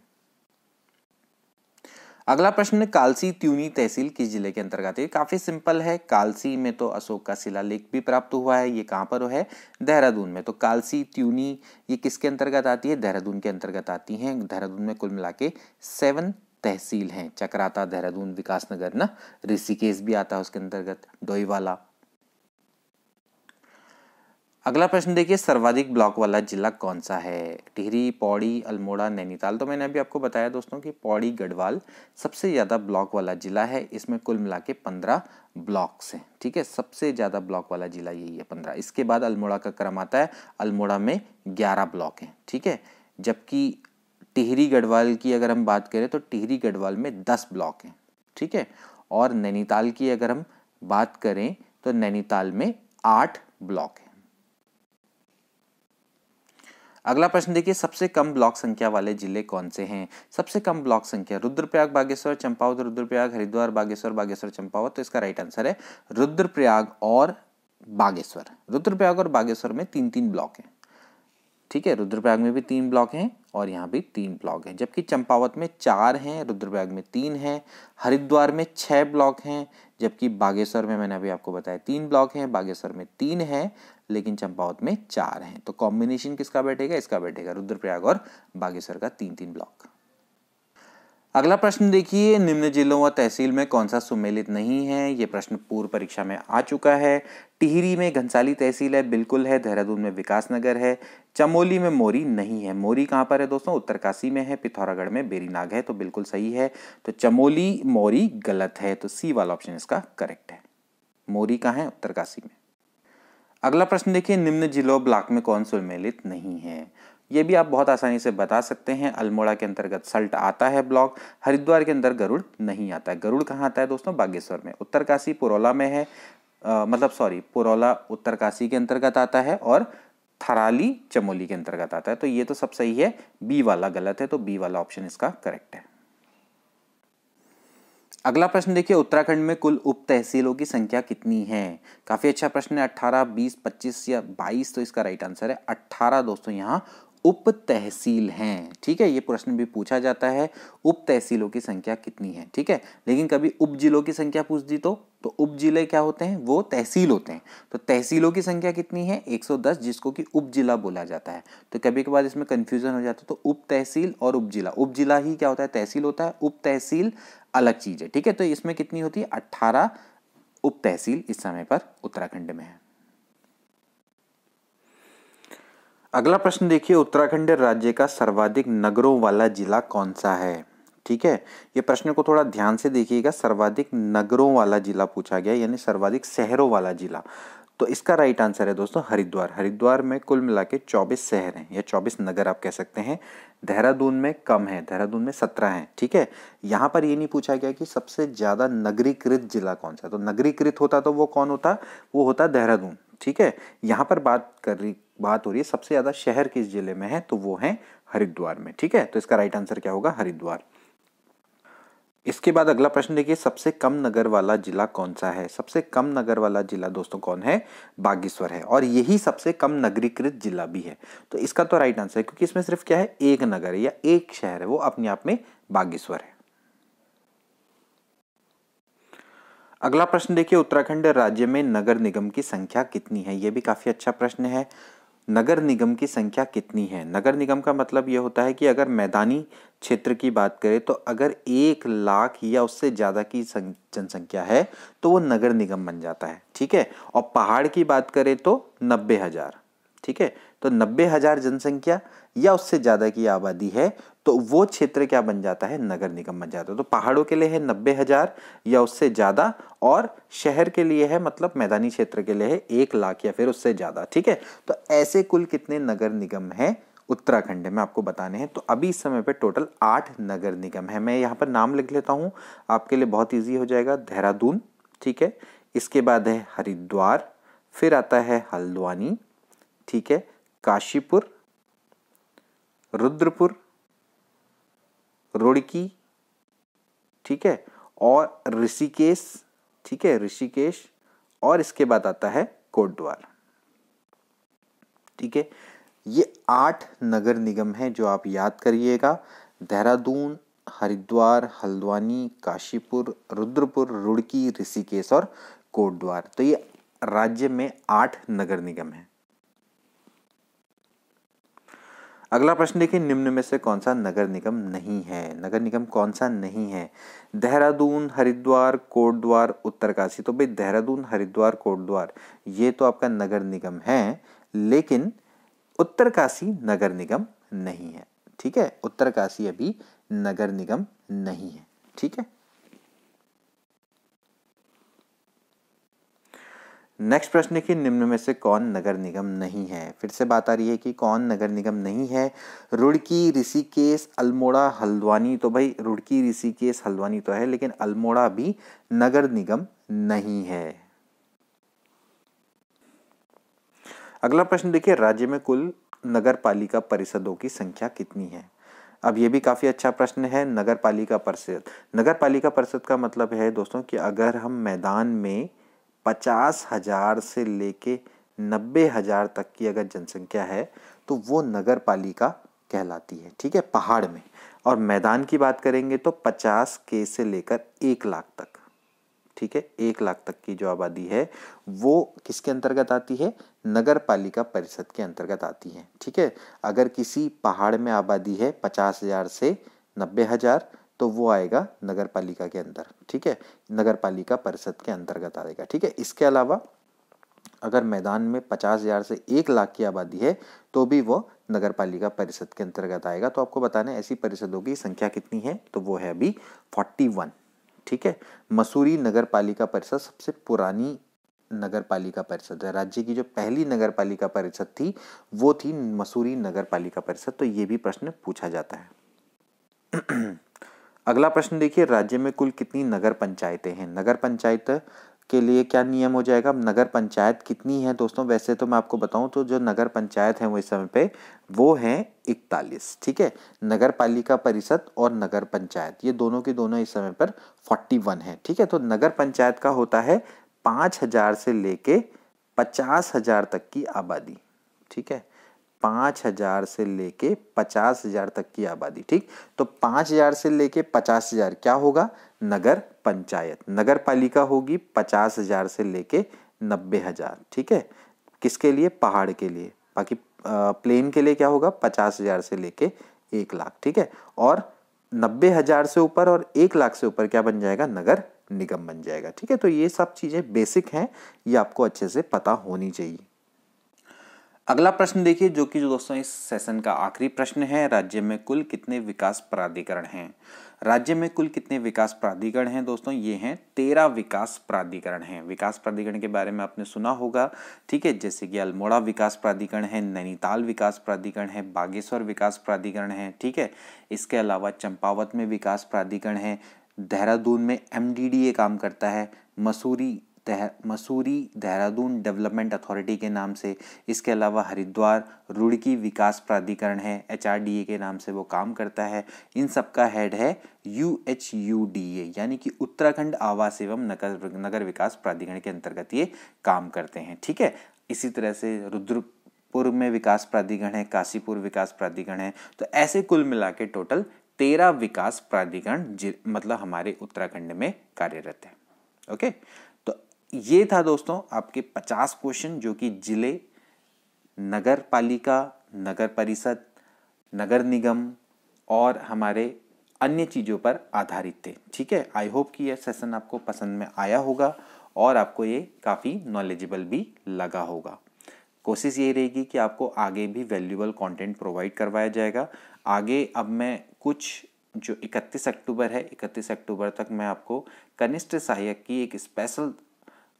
अगला प्रश्न, कालसी त्यूनी तहसील किस जिले के अंतर्गत है? काफी सिंपल है। कालसी में तो अशोक का शिलालेख भी प्राप्त हुआ है, ये कहाँ पर है? देहरादून में। तो कालसी त्यूनी ये किसके अंतर्गत आती है? देहरादून के अंतर्गत आती हैं। देहरादून में कुल मिला के 7 तहसील हैं। चक्राता, देहरादून, विकासनगर ना, ऋषिकेश भी आता है उसके अंतर्गत, डोईवाला। अगला प्रश्न देखिए, सर्वाधिक ब्लॉक वाला जिला कौन सा है? टिहरी, पौड़ी, अल्मोड़ा, नैनीताल। तो मैंने अभी आपको बताया दोस्तों कि पौड़ी गढ़वाल सबसे ज़्यादा ब्लॉक वाला जिला है। इसमें कुल मिला के 15 ब्लॉक्स हैं, ठीक है, सबसे ज़्यादा ब्लॉक वाला जिला यही है, 15। इसके बाद अल्मोड़ा का क्रम आता है, अल्मोड़ा में 11 ब्लॉक हैं, ठीक है। जबकि टिहरी गढ़वाल की अगर हम बात करें तो टिहरी गढ़वाल में 10 ब्लॉक हैं, ठीक है। और नैनीताल की अगर हम बात करें तो नैनीताल में 8 ब्लॉक हैं। अगला प्रश्न देखिए, सबसे कम ब्लॉक संख्या वाले जिले कौन से हैं? सबसे कम ब्लॉक संख्या, रुद्रप्रयाग, बागेश्वर, चंपावत, रुद्रप्रयाग, हरिद्वार, बागेश्वर, बागेश्वर, चंपावत। तो इसका राइट आंसर है रुद्रप्रयाग और बागेश्वर। रुद्रप्रयाग और बागेश्वर में 3-3 ब्लॉक हैं, ठीक है। रुद्रप्रयाग में भी 3 ब्लॉक हैं और यहाँ भी 3 ब्लॉक हैं। जबकि चंपावत में 4 हैं, रुद्रप्रयाग में 3 हैं, हरिद्वार में 6 ब्लॉक हैं, जबकि बागेश्वर में मैंने अभी आपको बताया 3 ब्लॉक हैं, बागेश्वर में 3 हैं, लेकिन चंपावत में 4 हैं। तो कॉम्बिनेशन किसका बैठेगा? इसका बैठेगा, रुद्रप्रयाग और बागेश्वर का 3-3 ब्लॉक। अगला प्रश्न देखिए, निम्न जिलों व तहसील में कौन सा सुमेलित नहीं है? ये प्रश्न पूर्व परीक्षा में आ चुका है। टिहरी में घनसाली तहसील है, बिल्कुल है। देहरादून में विकासनगर है। चमोली में मोरी नहीं है। मोरी कहाँ पर है दोस्तों? उत्तरकाशी में है। पिथौरागढ़ में बेरीनाग है, तो बिल्कुल सही है। तो चमोली, मोरी गलत है, तो सी वाला ऑप्शन इसका करेक्ट है। मोरी कहाँ है? उत्तरकाशी में। अगला प्रश्न देखिए, निम्न जिलों ब्लॉक में कौन सुमेलित नहीं है? ये भी आप बहुत आसानी से बता सकते हैं। अल्मोड़ा के अंतर्गत सल्ट आता है ब्लॉक, हरिद्वार के अंदर गरुड़ नहीं आता है। गरुड़ कहाँ आता है दोस्तों? बागेश्वर में। उत्तरकाशी पुरौला में है, पुरौला उत्तरकाशी के अंतर्गत आता है और थराली चमोली के अंतर्गत आता है। तो ये तो सब सही है, बी वाला गलत है, तो बी वाला ऑप्शन इसका करेक्ट है। अगला प्रश्न देखिए, उत्तराखंड में कुल उप तहसीलों की संख्या कितनी है? काफी अच्छा प्रश्न है। 18, 20, 25 या 22, तो इसका राइट आंसर है 18 दोस्तों यहाँ उप तहसील हैं। ठीक है, ये प्रश्न भी पूछा जाता है, उप तहसीलों की संख्या कितनी है। ठीक है, लेकिन कभी उप जिलों की संख्या पूछ दी तो उप जिले क्या होते हैं? वो तहसील होते हैं। तो तहसीलों की संख्या कितनी है? 110, जिसको कि उप जिला बोला जाता है। तो कभी कभार इसमें कंफ्यूजन हो जाता है। तो उप तहसील और उप जिला ही क्या होता है? तहसील होता है। उप तहसील अलग चीज है। ठीक है, तो इसमें कितनी होती है? 18 उप तहसील इस समय पर उत्तराखंड में है। अगला प्रश्न देखिए, उत्तराखंड राज्य का सर्वाधिक नगरों वाला जिला कौन सा है? ठीक है, ये प्रश्न को थोड़ा ध्यान से देखिएगा। सर्वाधिक नगरों वाला जिला पूछा गया, यानी सर्वाधिक शहरों वाला जिला। तो इसका राइट आंसर है दोस्तों हरिद्वार। हरिद्वार में कुल मिला के 24 शहर हैं, या 24 नगर आप कह सकते हैं। देहरादून में कम है, देहरादून में 17 हैं। ठीक है, यहाँ पर ये नहीं पूछा गया कि सबसे ज्यादा नगरीकृत जिला कौन सा। तो नगरीकृत होता तो वो कौन होता? वो होता देहरादून। ठीक है, यहाँ पर बात हो रही है सबसे ज्यादा शहर किस जिले में है, तो वो है हरिद्वार में। ठीक है, तो इसका राइट आंसर क्या होगा? हरिद्वार। इसके बाद अगला प्रश्न देखिए, सबसे कम नगर वाला जिला कौन सा है? सबसे कम नगर वाला जिला दोस्तों कौन है? बागेश्वर है, और यही सबसे कम नगरीकृत जिला भी है। तो इसका तो राइट आंसर है, क्योंकि इसमें सिर्फ क्या है? एक नगर है या एक शहर है, वो अपने आप में बागेश्वर है। अगला प्रश्न देखिए, उत्तराखंड राज्य में नगर निगम की संख्या कितनी है? यह भी काफी अच्छा प्रश्न है। नगर निगम की संख्या कितनी है? नगर निगम का मतलब यह होता है कि अगर मैदानी क्षेत्र की बात करें तो अगर 1 लाख या उससे ज्यादा की जनसंख्या है तो वो नगर निगम बन जाता है। ठीक है, और पहाड़ की बात करें तो 90,000। ठीक है, तो 90,000 जनसंख्या या उससे ज्यादा की आबादी है तो वो क्षेत्र क्या बन जाता है? नगर निगम बन जाता है। तो पहाड़ों के लिए है 90,000 या उससे ज्यादा, और शहर के लिए है, मतलब मैदानी क्षेत्र के लिए है 1 लाख या फिर उससे ज्यादा। ठीक है, तो ऐसे कुल कितने नगर निगम है उत्तराखंड में आपको बताने हैं। तो अभी इस समय पे टोटल 8 नगर निगम है। मैं यहाँ पर नाम लिख लेता हूँ, आपके लिए बहुत ईजी हो जाएगा। देहरादून, ठीक है, इसके बाद है हरिद्वार, फिर आता है हल्द्वानी, ठीक है, काशीपुर, रुद्रपुर, रुड़की, ठीक है, और ऋषिकेश। ठीक है, ऋषिकेश, और इसके बाद आता है कोटद्वार। ठीक है, ये 8 नगर निगम हैं जो आप याद करिएगा। देहरादून, हरिद्वार, हल्द्वानी, काशीपुर, रुद्रपुर, रुड़की, ऋषिकेश और कोटद्वार। तो ये राज्य में 8 नगर निगम हैं। अगला प्रश्न देखिए, निम्न में से कौन सा नगर निगम नहीं है? नगर निगम कौन सा नहीं है? देहरादून, हरिद्वार, कोटद्वार, उत्तरकाशी। तो भाई देहरादून, हरिद्वार, कोटद्वार ये तो आपका नगर निगम है, लेकिन उत्तरकाशी नगर निगम नहीं है। ठीक है, उत्तरकाशी अभी नगर निगम नहीं है। ठीक है, नेक्स्ट प्रश्न देखिए, निम्न में से कौन नगर निगम नहीं है? फिर से बात आ रही है कि कौन नगर निगम नहीं है। रुड़की, ऋषिकेश, अल्मोड़ा, हल्द्वानी। तो भाई रुड़की, ऋषिकेश, हल्द्वानी तो है, लेकिन अल्मोड़ा भी नगर निगम नहीं है। अगला प्रश्न देखिए, राज्य में कुल नगर पालिका परिषदों की संख्या कितनी है? अब ये भी काफी अच्छा प्रश्न है। नगर पालिका परिषद का मतलब है दोस्तों कि अगर हम मैदान में 50,000 से लेके 90,000 तक की अगर जनसंख्या है तो वो नगर पालिका कहलाती है। ठीक है, पहाड़ में। और मैदान की बात करेंगे तो 50 के से लेकर 1 लाख तक। ठीक है, 1 लाख तक की जो आबादी है वो किसके अंतर्गत आती है? नगर पालिका परिषद के अंतर्गत आती है। ठीक है, अगर किसी पहाड़ में आबादी है 50,000 से 90,000 तो वो आएगा नगर पालिका के अंदर। ठीक है, नगर पालिका परिषद के अंतर्गत आएगा। ठीक है, इसके अलावा अगर मैदान में 50,000 से 1 लाख की आबादी है तो भी वो नगर पालिका परिषद के अंतर्गत आएगा। तो आपको बताना है ऐसी परिषदों की संख्या कितनी है, तो वो है अभी 41। ठीक है, मसूरी नगर पालिका परिषद सबसे पुरानी नगर पालिका परिषद है। राज्य की जो पहली नगर पालिका परिषद थी वो थी मसूरी नगर पालिका परिषद। तो ये भी प्रश्न पूछा जाता है। अगला प्रश्न देखिए, राज्य में कुल कितनी नगर पंचायतें हैं? नगर पंचायत के लिए क्या नियम हो जाएगा, नगर पंचायत कितनी है दोस्तों, वैसे तो मैं आपको बताऊं तो जो नगर पंचायत है वो इस समय पे वो है 41, ठीक है। नगर पालिका परिषद और नगर पंचायत ये दोनों की दोनों इस समय पर 41 है, ठीक है। तो नगर पंचायत का होता है 5,000 से लेके 50,000 तक की आबादी, ठीक है। 5,000 से लेके 50,000 तक की आबादी, ठीक। तो 5,000 से लेके 50,000 क्या होगा, नगर पंचायत। नगर पालिका होगी 50,000 से लेके 90,000, ठीक है। किसके लिए, पहाड़ के लिए। बाकी प्लेन के लिए क्या होगा, 50,000 से लेके 1,00,000, ठीक है। और 90,000 से ऊपर और 1,00,000 से ऊपर क्या बन जाएगा, नगर निगम बन जाएगा, ठीक है। तो ये सब चीजें बेसिक हैं, ये आपको अच्छे से पता होनी चाहिए। अगला प्रश्न देखिए, जो कि दोस्तों इस सेशन का आखिरी प्रश्न है। राज्य में कुल कितने विकास प्राधिकरण हैं। राज्य में कुल कितने विकास प्राधिकरण हैं दोस्तों, ये हैं 13 विकास प्राधिकरण हैं। विकास प्राधिकरण के बारे में आपने सुना होगा, ठीक है, जैसे कि अल्मोड़ा विकास प्राधिकरण है, नैनीताल विकास प्राधिकरण है, बागेश्वर विकास प्राधिकरण है, ठीक है। इसके अलावा चंपावत में विकास प्राधिकरण है, देहरादून में MDDA काम करता है, मसूरी देहरादून डेवलपमेंट अथॉरिटी के नाम से। इसके अलावा हरिद्वार रुड़की विकास प्राधिकरण है, HRDA के नाम से वो काम करता है। इन सब का हेड है UHUDA, यानी कि उत्तराखंड आवास एवं नगर विकास प्राधिकरण के अंतर्गत ये काम करते हैं, ठीक है। इसी तरह से रुद्रपुर में विकास प्राधिकरण है, काशीपुर विकास प्राधिकरण है। तो ऐसे कुल मिला के टोटल 13 विकास प्राधिकरण मतलब हमारे उत्तराखंड में कार्यरत है। ओके, तो ये था दोस्तों आपके 50 क्वेश्चन, जो कि जिले, नगर पालिका, नगर परिषद, नगर निगम और हमारे अन्य चीज़ों पर आधारित थे, ठीक है। आई होप कि यह सेशन आपको पसंद में आया होगा और आपको ये काफ़ी नॉलेजेबल भी लगा होगा। कोशिश ये रहेगी कि आपको आगे भी वैल्यूएबल कंटेंट प्रोवाइड करवाया जाएगा। आगे अब मैं कुछ जो 31 अक्टूबर है, 31 अक्टूबर तक मैं आपको कनिष्ठ सहायक की एक स्पेशल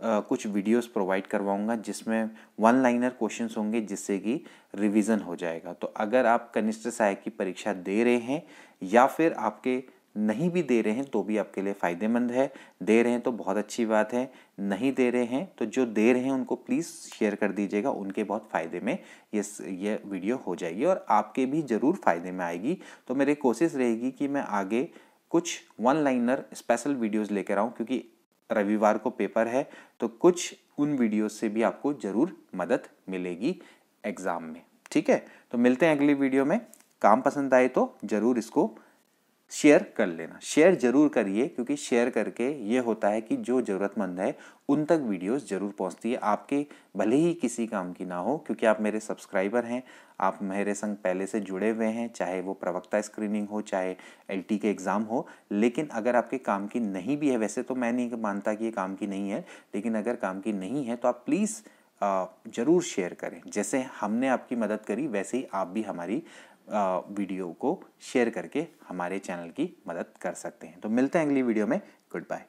कुछ वीडियोस प्रोवाइड करवाऊंगा, जिसमें 1 लाइनर क्वेश्चंस होंगे, जिससे कि रिवीजन हो जाएगा। तो अगर आप कनिष्ठ सहायक की परीक्षा दे रहे हैं या फिर आपके नहीं भी दे रहे हैं तो भी आपके लिए फ़ायदेमंद है। दे रहे हैं तो बहुत अच्छी बात है, नहीं दे रहे हैं तो जो दे रहे हैं उनको प्लीज़ शेयर कर दीजिएगा, उनके बहुत फ़ायदे में ये वीडियो हो जाएगी और आपके भी ज़रूर फ़ायदे में आएगी। तो मेरी कोशिश रहेगी कि मैं आगे कुछ 1 लाइनर स्पेशल वीडियोस लेकर आऊँ, क्योंकि रविवार को पेपर है, तो कुछ उन वीडियोस से भी आपको ज़रूर मदद मिलेगी एग्ज़ाम में, ठीक है। तो मिलते हैं अगली वीडियो में। काम पसंद आए तो ज़रूर इसको शेयर कर लेना, शेयर जरूर करिए, क्योंकि शेयर करके ये होता है कि जो ज़रूरतमंद है उन तक वीडियोस जरूर पहुंचती है, आपके भले ही किसी काम की ना हो, क्योंकि आप मेरे सब्सक्राइबर हैं, आप मेरे संग पहले से जुड़े हुए हैं, चाहे वो प्रवक्ता स्क्रीनिंग हो, चाहे LT के एग्ज़ाम हो। लेकिन अगर आपके काम की नहीं भी है, वैसे तो मैं नहीं मानता कि ये काम की नहीं है, लेकिन अगर काम की नहीं है तो आप प्लीज़ ज़रूर शेयर करें। जैसे हमने आपकी मदद करी, वैसे ही आप भी हमारी वीडियो को शेयर करके हमारे चैनल की मदद कर सकते हैं। तो मिलते हैं अगली वीडियो में। Good bye.